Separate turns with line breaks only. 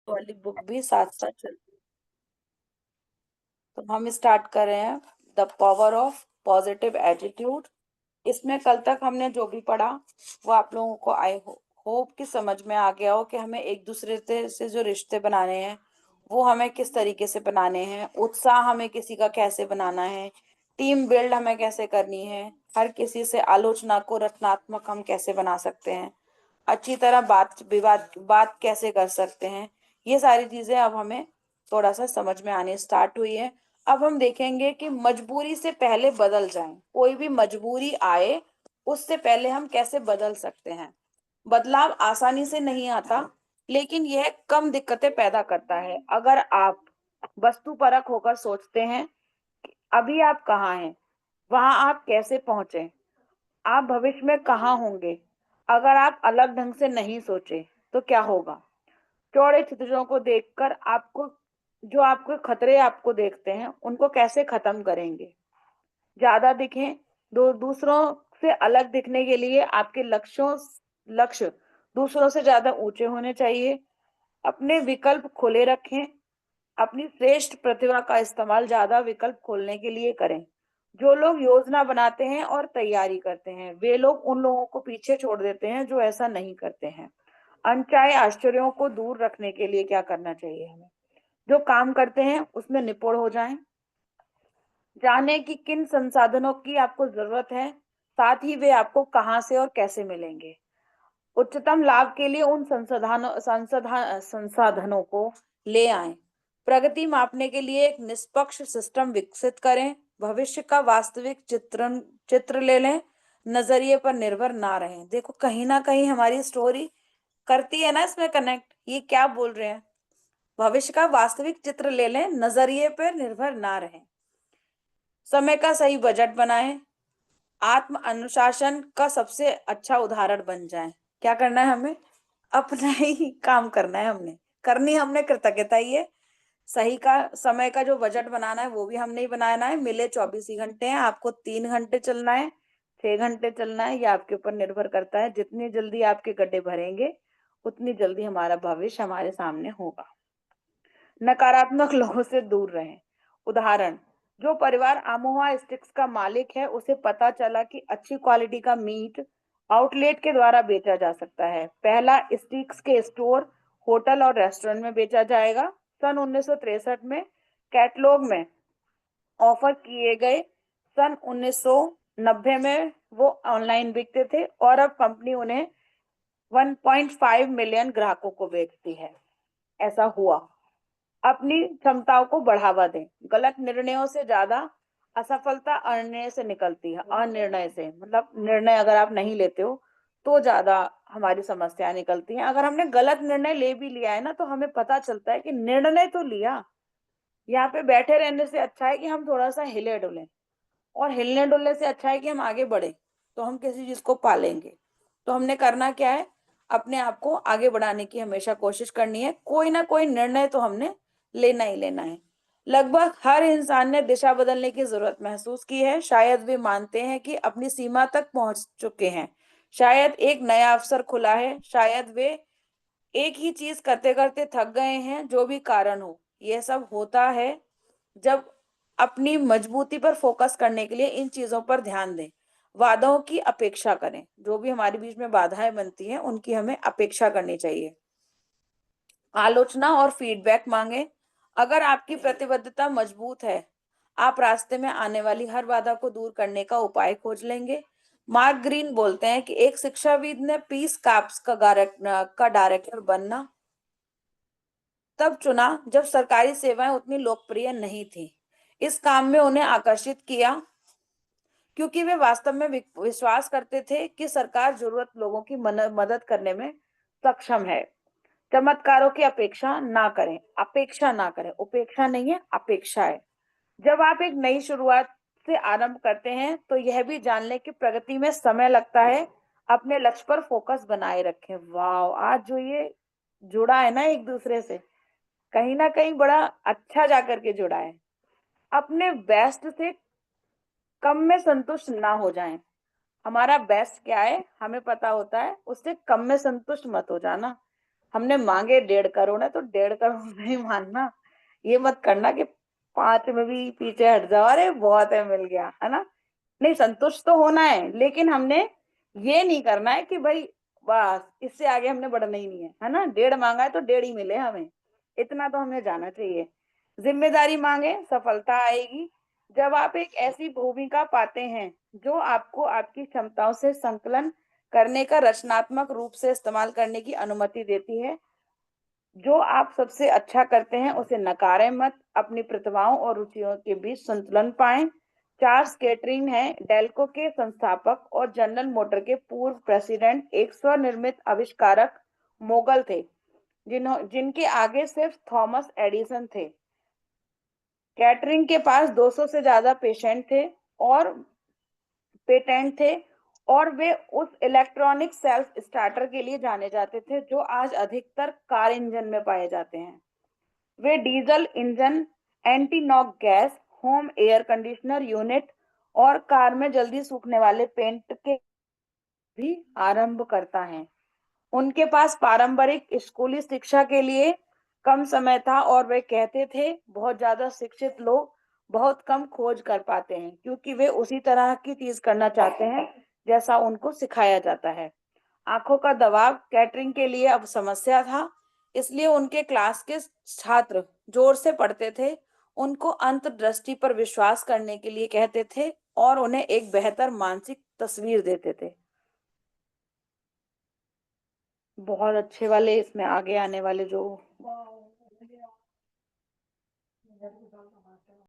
वाली बुक भी साथ साथ चल। तो हम स्टार्ट कर रहे हैं, the power of positive attitude. इसमें कल तक हमने जो भी पढ़ा वो आप लोगों को आई होप कि समझ में आ गया हो कि हमें एक दूसरे से जो रिश्ते बनाने हैं वो हमें किस तरीके से बनाने हैं, उत्साह हमें किसी का कैसे बनाना है, टीम बिल्ड हमें कैसे करनी है, हर किसी से आलोचना को रचनात्मक हम कैसे बना सकते हैं, अच्छी तरह बात कैसे कर सकते हैं। ये सारी चीजें अब हमें थोड़ा सा समझ में आने स्टार्ट हुई है। अब हम देखेंगे कि मजबूरी से पहले बदल जाएं, कोई भी मजबूरी आए उससे पहले हम कैसे बदल सकते हैं। बदलाव आसानी से नहीं आता, लेकिन यह कम दिक्कतें पैदा करता है अगर आप वस्तुपरक होकर सोचते हैं। अभी आप कहाँ हैं, वहां आप कैसे पहुंचे, आप भविष्य में कहाँ होंगे। अगर आप अलग ढंग से नहीं सोचे तो क्या होगा। चौड़े चित्रों को देखकर आपको, जो आपको खतरे आपको देखते हैं उनको कैसे खत्म करेंगे। ज्यादा दिखें, दूसरों से अलग दिखने के लिए आपके लक्ष्य दूसरों से ज्यादा ऊंचे होने चाहिए। अपने विकल्प खुले रखें, अपनी श्रेष्ठ प्रतिभा का इस्तेमाल ज्यादा विकल्प खोलने के लिए करें। जो लोग योजना बनाते हैं और तैयारी करते हैं वे लोग उन लोगों को पीछे छोड़ देते हैं जो ऐसा नहीं करते हैं। अनचाहे आश्चर्यों को दूर रखने के लिए क्या करना चाहिए हमें, जो काम करते हैं उसमें निपुण हो जाएं, जाने कि किन संसाधनों की आपको जरूरत है, साथ ही वे आपको कहां से और कैसे मिलेंगे। उच्चतम लाभ के लिए उन संसाधनों को ले आएं। प्रगति मापने के लिए एक निष्पक्ष सिस्टम विकसित करें। भविष्य का वास्तविक चित्र ले लें, नजरिए पर निर्भर ना रहें। देखो कहीं ना कहीं हमारी स्टोरी करती है ना इसमें कनेक्ट, ये क्या बोल रहे हैं। भविष्य का वास्तविक चित्र ले लें, नजरिए पर निर्भर ना रहें। समय का सही बजट बनाएं, आत्म अनुशासन का सबसे अच्छा उदाहरण बन जाए। क्या करना है हमें, अपना ही काम करना है, हमने करनी, हमने कृतज्ञता ही है। सही का समय का जो बजट बनाना है वो भी हमने ही बनाना है। मिले 24 ही घंटे हैं, आपको 3 घंटे चलना है, 6 घंटे चलना है, ये आपके ऊपर निर्भर करता है। जितनी जल्दी आपके गड्ढे भरेंगे उतनी जल्दी हमारा भविष्य हमारे सामने होगा। नकारात्मक लोगों से दूर रहें। उदाहरण, जो परिवार अमोहा स्टिक्स का मालिक है उसे पता चला कि अच्छी क्वालिटी का मीट आउटलेट के द्वारा बेचा जा सकता है। पहला स्टिक्स के स्टोर होटल और रेस्टोरेंट में बेचा जाएगा। सन 1963 में कैटलॉग में ऑफर किए गए, सन 1990 में वो ऑनलाइन बिकते थे और अब कंपनी उन्हें 1.5 मिलियन ग्राहकों को बेचती है। ऐसा हुआ। अपनी क्षमताओं को बढ़ावा दें। गलत निर्णयों से ज्यादा असफलता अनिर्णय से निकलती है। अनिर्णय से मतलब निर्णय अगर आप नहीं लेते हो तो ज्यादा हमारी समस्या निकलती है। अगर हमने गलत निर्णय ले भी लिया है ना तो हमें पता चलता है कि निर्णय तो लिया, यहाँ पे बैठे रहने से अच्छा है कि हम थोड़ा सा हिले डुले, और हिलने डुलने से अच्छा है कि हम आगे बढ़े, तो हम किसी चीज को पालेंगे। तो हमने करना क्या है, अपने आप को आगे बढ़ाने की हमेशा कोशिश करनी है। कोई ना कोई निर्णय तो हमने लेना ही लेना है। लगभग हर इंसान ने दिशा बदलने की जरूरत महसूस की है। शायद वे मानते हैं कि अपनी सीमा तक पहुंच चुके हैं, शायद एक नया अवसर खुला है, शायद वे एक ही चीज करते करते थक गए हैं। जो भी कारण हो, यह सब होता है जब अपनी मजबूती पर फोकस करने के लिए इन चीजों पर ध्यान दें। वादों की अपेक्षा करें, जो भी हमारे बीच में बाधाएं बनती हैं उनकी हमें अपेक्षा करनी चाहिए। आलोचना और फीडबैक मांगे। अगर आपकी प्रतिबद्धता मजबूत है, आप रास्ते में आने वाली हर बाधा को दूर करने का उपाय खोज लेंगे। मार्क ग्रीन बोलते हैं कि एक शिक्षाविद ने पीस काप्स का डायरेक्टर बनना तब चुना जब सरकारी सेवाएं उतनी लोकप्रिय नहीं थी। इस काम में उन्हें आकर्षित किया क्योंकि वे वास्तव में विश्वास करते थे कि सरकार जरूरत लोगों की मदद करने में सक्षम है। चमत्कारों की अपेक्षा ना करें। अपेक्षा ना करें, उपेक्षा नहीं है, अपेक्षा है। जब आप एक नई शुरुआत से आरंभ करते हैं तो यह भी जान लें कि प्रगति में समय लगता है। अपने लक्ष्य पर फोकस बनाए रखें। वाह, आज जो ये जुड़ा है ना एक दूसरे से, कहीं ना कहीं बड़ा अच्छा जाकर के जुड़ा है। अपने बेस्ट से कम में संतुष्ट ना हो जाएं। हमारा बेस्ट क्या है हमें पता होता है, उससे कम में संतुष्ट मत हो जाना। हमने मांगे 1.5 करोड़ है तो 1.5 करोड़ नहीं मानना। ये मत करना कि 5 में भी पीछे हट जाओ, अरे बहुत है मिल गया, है ना। नहीं, संतुष्ट तो होना है, लेकिन हमने ये नहीं करना है कि भाई बस इससे आगे हमने बढ़ना ही नहीं है ना। 1.5 मांगा है तो 1.5 ही मिले हमें, इतना तो हमें जाना चाहिए। जिम्मेदारी मांगे, सफलता आएगी जब आप एक ऐसी भूमिका पाते हैं जो आपको आपकी क्षमताओं से संकलन करने का रचनात्मक रूप से इस्तेमाल करने की अनुमति देती है। जो आप सबसे अच्छा करते हैं उसे नकारें मत, अपनी प्रतिभाओं और रुचियों के बीच संतुलन पाएं। चार्ल्स केटरिंग है, डेल्को के संस्थापक और जनरल मोटर के पूर्व प्रेसिडेंट, एक स्वनिर्मित आविष्कारक मोगल थे जिनके आगे सिर्फ थॉमस एडिसन थे। कैटरिंग के पास 200 से ज्यादा और पेटेंट थे, और वे उस इलेक्ट्रॉनिक सेल्फ स्टार्टर के लिए जाने जाते थे जो आज अधिकतर कार इंजन में पाए जाते हैं। वे diesel engine, anti knock gas, home air conditioner unit और कार में जल्दी सूखने वाले पेंट के भी आरंभ करता है। उनके पास पारंपरिक स्कूली शिक्षा के लिए कम समय था, और वे कहते थे बहुत ज्यादा शिक्षित लोग बहुत कम खोज कर पाते हैं क्योंकि वे उसी तरह की चीज करना चाहते हैं जैसा उनको सिखाया जाता है। आंखों का दबाव कैटरिंग के लिए अब समस्या था, इसलिए उनके क्लास के छात्र जोर से पढ़ते थे, उनको अंतर्दृष्टि पर विश्वास करने के लिए कहते थे और उन्हें एक बेहतर मानसिक तस्वीर देते थे। बहुत अच्छे वाले इसमें आगे आने वाले जो